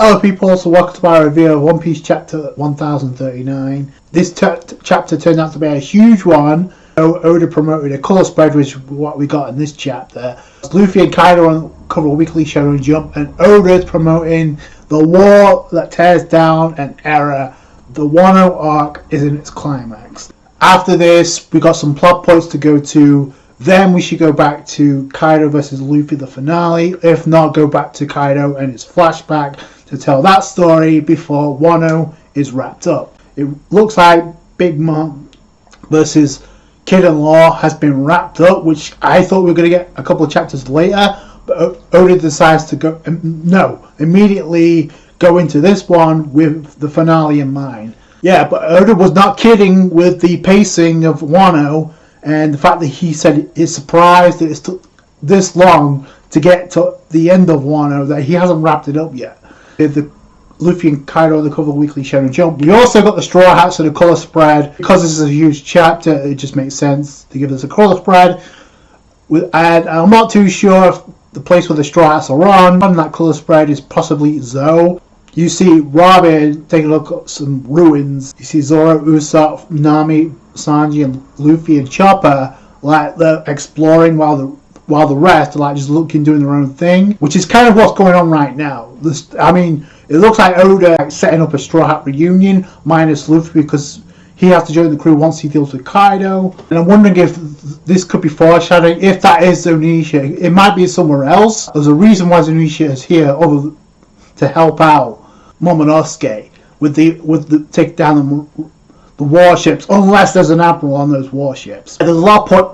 Hello people, so welcome to my review of One Piece chapter 1039. This chapter turned out to be a huge one. Oda promoted a colour spread, which is what we got in this chapter. Luffy and Kaido on cover weekly Shonen Jump, and Oda's promoting the war that tears down an era. The Wano arc is in its climax. After this, we got some plot points to go to. Then we should go back to Kaido versus Luffy, the finale. If not, go back to Kaido and its flashback to tell that story before Wano is wrapped up. It looks like Big Mom versus Kid-in-Law has been wrapped up, which I thought we were going to get a couple of chapters later. But Oda decides to immediately go into this one with the finale in mind. Yeah, but Oda was not kidding with the pacing of Wano. And the fact that he said he's surprised that it's took this long to get to the end of Wano, that he hasn't wrapped it up yet. The Luffy and Kaido on the cover of Weekly Shonen Jump. We also got the Straw Hats and the colour spread. Because this is a huge chapter, it just makes sense to give us a colour spread. And I'm not too sure if the place where the Straw Hats are on that colour spread is possibly Zoe. You see Robin taking a look at some ruins. You see Zoro, Usopp, Nami, Sanji, and Luffy and Chopper like they're exploring while the rest are like just looking, doing their own thing, which is kind of what's going on right now. It looks like Oda setting up a Straw Hat reunion minus Luffy because he has to join the crew once he deals with Kaido. And I'm wondering if this could be foreshadowing. If that is Zunisha, it might be somewhere else. There's a reason why Zunisha is here to help out Momonosuke with the take down the warships, unless there's an admiral on those warships. There's a lot of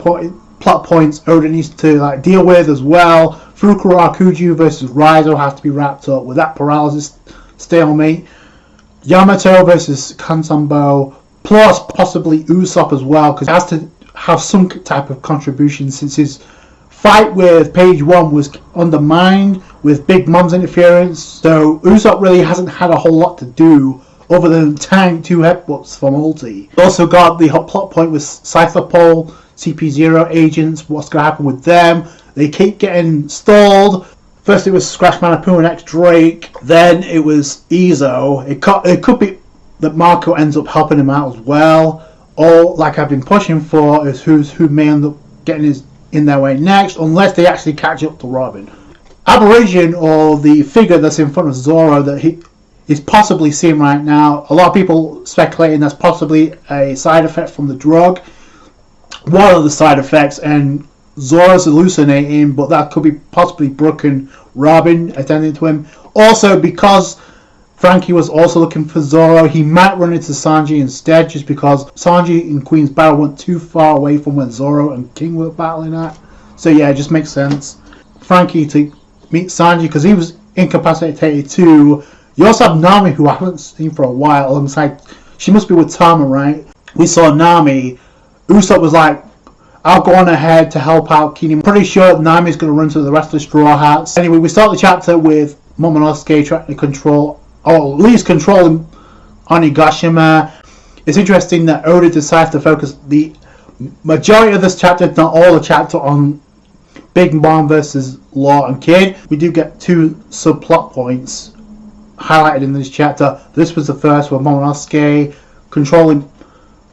plot points Oda needs to deal with as well. Fukuro Akuju versus Raizo has to be wrapped up with that paralysis stalemate. Yamato versus Kansambo, plus possibly Usopp as well, because he has to have some type of contribution since his fight with Page 1 was undermined with Big Mom's interference. So Usopp really hasn't had a whole lot to do other than tank 2 headbutts from Ulti. Also got the hot plot point with Cypherpole, CP0 agents, what's going to happen with them. They keep getting stalled. First it was Scratch Manitou and X-Drake, then it was Izo. It could be that Marco ends up helping him out as well. Or, like I've been pushing for, is who may end up getting in their way next, unless they actually catch up to Robin. Aberration, or the figure that's in front of Zoro that he is possibly seeing right now, a lot of people speculating that's possibly a side effect from the drug. One of the side effects, and Zoro's hallucinating, but that could be possibly Brooke Robin attending to him. Also, because Frankie was also looking for Zoro, he might run into Sanji instead, just because Sanji and Queen's Battle went too far away from where Zoro and King were battling at. So yeah, it just makes sense. Frankie to meet Sanji, because he was incapacitated too. You also have Nami, who I haven't seen for a while, alongside, she must be with Tama, right? We saw Nami. Usopp was like, I'll go on ahead to help out Keenan. I'm pretty sure Nami's going to run to the rest of the Straw Hats. Anyway, we start the chapter with Momonosuke trying to control, or at least controlling Onigashima. It's interesting that Oda decides to focus the majority of this chapter, if not all the chapter, on Big Mom versus Law and Kid. We do get 2 subplot points highlighted in this chapter. This was the first one, Momonosuke controlling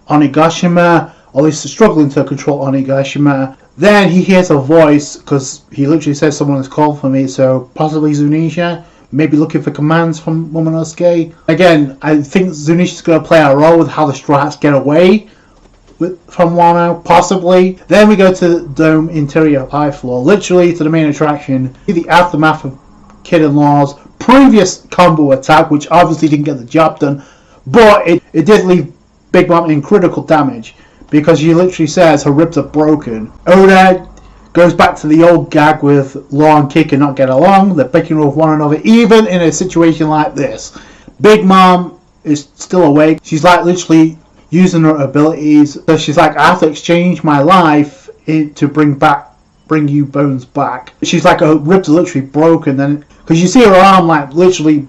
Onigashima, or at least struggling to control Onigashima. Then he hears a voice, because he literally says someone has called for me, so possibly Zunisha, maybe looking for commands from Momonosuke. Again, I think Zunisha's going to play a role with how the Straw Hats get away from Wano, possibly. Then we go to the dome interior high floor, literally to the main attraction, the aftermath of Kid-in-Law's previous combo attack, which obviously didn't get the job done, but it did leave Big Mom in critical damage, because she literally says her ribs are broken. Oda goes back to the old gag with Law and Kid cannot get along. They're picking with one another, even in a situation like this. Big Mom is still awake. She's like literally using her abilities. So she's like, I have to exchange my life to bring you bones back. She's like, her ribs are literally broken. Then, because you see her arm like literally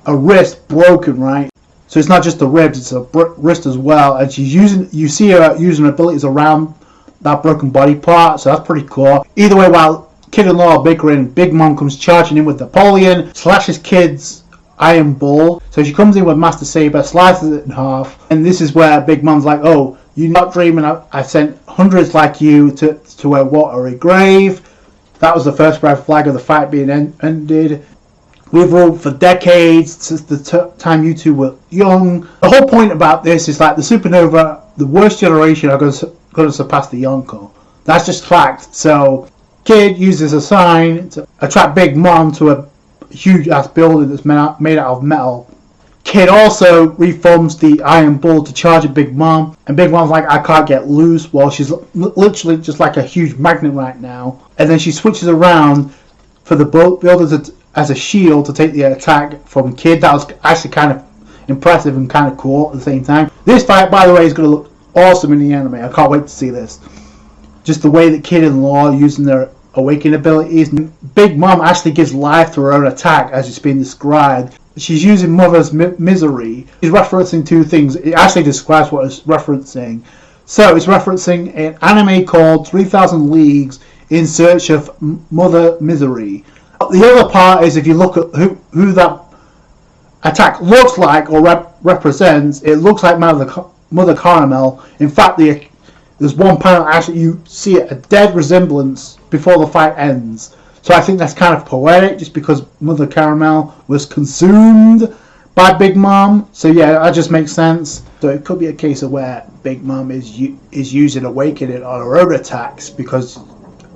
a wrist broken, right? So it's not just the ribs, it's a wrist as well. And you see her using her abilities around that broken body part, so that's pretty cool. Either way, while Kid-in-Law are bickering, Big Mom comes charging in with Napoleon, slashes Kid's Iron Bull. So she comes in with Master Saber, slices it in half, and this is where Big Mom's like, oh, you're not dreaming, I've sent hundreds like you to a watery grave. That was the first red flag of the fight being ended. We've ruled for decades since the time you two were young. The whole point about this is like the supernova, the worst generation are going to surpass the Yonko. That's just fact. So Kid uses a sign to attract Big Mom to a huge ass building that's made out of metal. Kid also reforms the Iron Bull to charge at Big Mom, and Big Mom's like, I can't get loose. Well, she's literally just like a huge magnet right now. And then she switches around for the builders as a shield to take the attack from Kid. That was actually kind of impressive and kind of cool at the same time. This fight, by the way, is going to look awesome in the anime. I can't wait to see this. Just the way that Kid and Law using their awakening abilities. Big Mom actually gives life to her own attack as it's been described. She's using Mother's Misery. She's referencing two things. It actually describes what it's referencing. So it's referencing an anime called 3000 Leagues in Search of Mother Misery. The other part is if you look at who that attack looks like or represents, it looks like Mother Caramel. In fact, there's one panel actually you see a dead resemblance before the fight ends. So I think that's kind of poetic, just because Mother Caramel was consumed by Big Mom. So yeah, that just makes sense. So it could be a case of where Big Mom is using Awakening on her own attacks because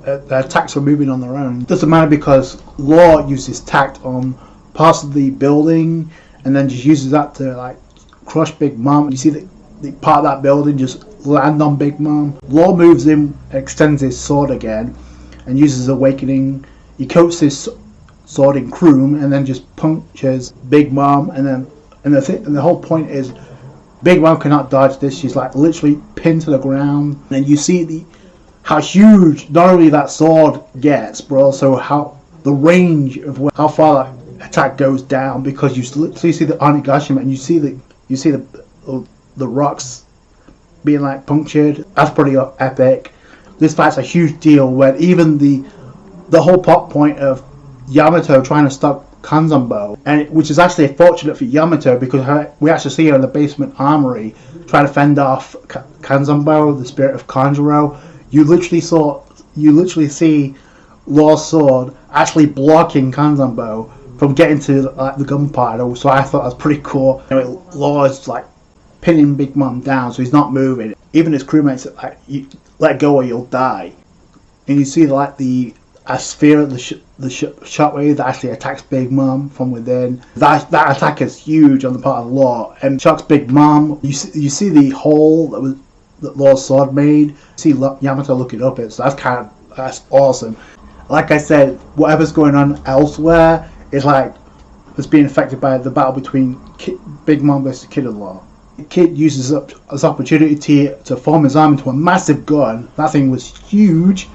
the attacks are moving on their own. It doesn't matter because Law uses tact on parts of the building and then just uses that to like crush Big Mom. You see the part of that building just land on Big Mom. Law moves in, extends his sword again, and uses Awakening. He coats his sword in chrome and then just punctures Big Mom. And the whole point is Big Mom cannot dodge this. She's like literally pinned to the ground. And you see how huge not only that sword gets, but also how the range of how far that attack goes down, because you literally see the Onigashima and you see the rocks being like punctured. That's pretty epic. This fight's a huge deal where even the whole plot point of Yamato trying to stop Kanzanbo, which is actually fortunate for Yamato because we actually see her in the basement armory trying to fend off Kanzanbo, the spirit of Kanjuro. You literally see Law's sword actually blocking Kanzanbo from getting to the gunpowder. So I thought that was pretty cool. Law is like pinning Big Mom down, so he's not moving. Even his crewmates are like, you let go or you'll die. And you see like a sphere of the shockwave that actually attacks Big Mom from within. That attack is huge on the part of Law and shocks Big Mom. You see the hole that Law's sword made. You see Yamato looking up it, so that's awesome. Like I said, whatever's going on elsewhere is like it's being affected by the battle between Big Mom versus Kid and Law. Kid uses this opportunity to form his arm into a massive gun. That thing was huge.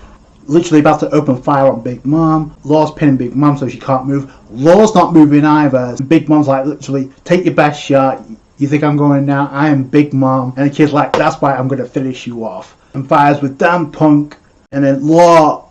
Literally about to open fire on Big Mom. Law's pinning Big Mom so she can't move. Law's not moving either. Big Mom's like, literally, take your best shot. You think I'm going now? I am Big Mom. And the kid's like, that's why I'm going to finish you off. And fires with damn punk. And then Law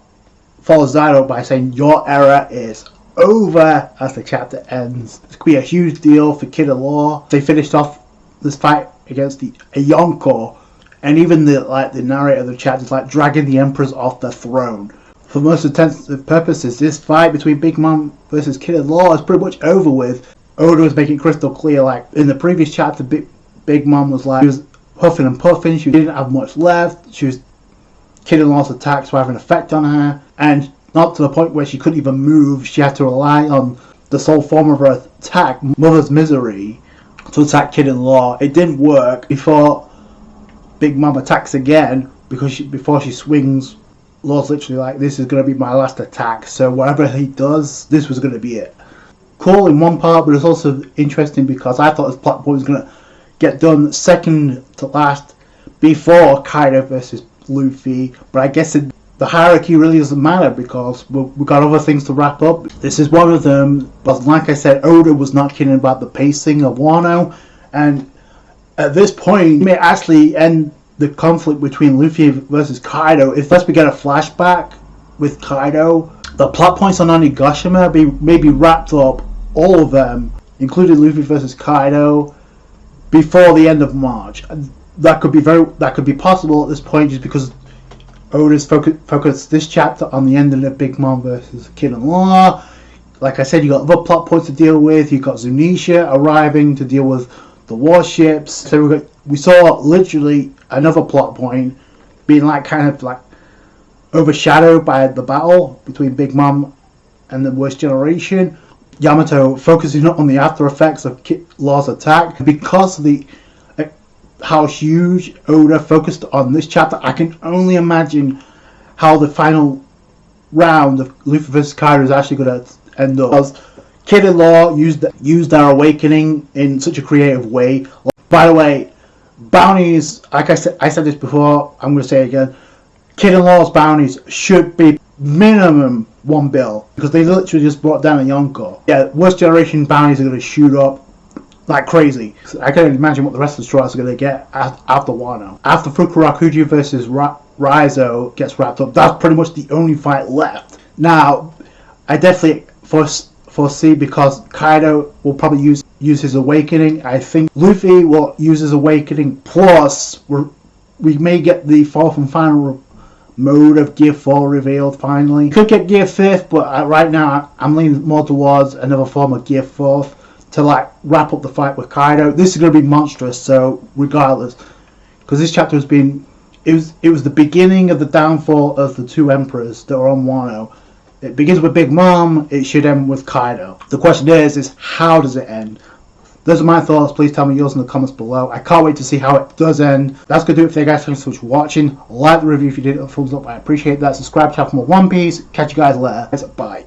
follows that up by saying, your era is over as the chapter ends. This could be a huge deal for Kid and Law. They finished off this fight against a Yonko. And even the narrator of the chapter is like dragging the Emperors off the throne. For most intents and purposes, this fight between Big Mom versus Kid and Law is pretty much over with. Oda was making crystal clear, like in the previous chapter, Big Mom was like, she was huffing and puffing, she didn't have much left, Kid and Law's attacks were having an effect on her, and not to the point where she couldn't even move. She had to rely on the sole form of her attack, Mother's Misery, to attack Kid and Law. It didn't work. Before Big Mom attacks again, before she swings, Law's literally like, this is going to be my last attack, so whatever he does, this was going to be it. Cool in one part, but it's also interesting because I thought this plot point was going to get done second to last before Kaido versus Luffy, but I guess the hierarchy really doesn't matter because we've got other things to wrap up. This is one of them, but like I said, Oda was not kidding about the pacing of Wano, and at this point, it may actually end the conflict between Luffy versus Kaido. If we get a flashback with Kaido, the plot points on Onigashima may be wrapped up, all of them, including Luffy versus Kaido, before the end of March. That could be possible at this point, just because Oda's focused this chapter on the ending of Big Mom versus Kid and Law. Like I said, you got other plot points to deal with. You got Zunisha arriving to deal with the warships. So we saw literally another plot point being kind of overshadowed by the battle between Big Mom and the Worst Generation. Yamato focusing on the after effects of Kid Law's attack. Because of how huge Oda focused on this chapter, I can only imagine how the final round of Luffy vs. Kaido is actually going to end up. Because Kid and Law used their awakening in such a creative way. By the way, bounties, like I said this before, I'm going to say it again, Kid and Law's bounties should be minimum 1 bill, because they literally just brought down a Yonko. Yeah, Worst Generation bounties are going to shoot up like crazy. I can't imagine what the rest of the strikes are going to get after Wano. After Fukurakuji versus Raizo gets wrapped up, that's pretty much the only fight left. Now, I definitely foresee, because Kaido will probably use his awakening, I think Luffy will use his awakening, plus we may get the fourth and final mode of Gear 4 revealed finally. Could get Gear 5th, but right now I'm leaning more towards another form of Gear 4th to wrap up the fight with Kaido. This is going to be monstrous, so regardless, because this chapter has been, it was the beginning of the downfall of the two emperors that are on Wano. It begins with Big Mom, it should end with Kaido. The question is how does it end? Those are my thoughts. Please tell me yours in the comments below. I can't wait to see how it does end. That's going to do it for you guys. Thanks so much for watching. Like the review if you did. Thumbs up, I appreciate that. Subscribe, channel for more One Piece. Catch you guys later. Bye.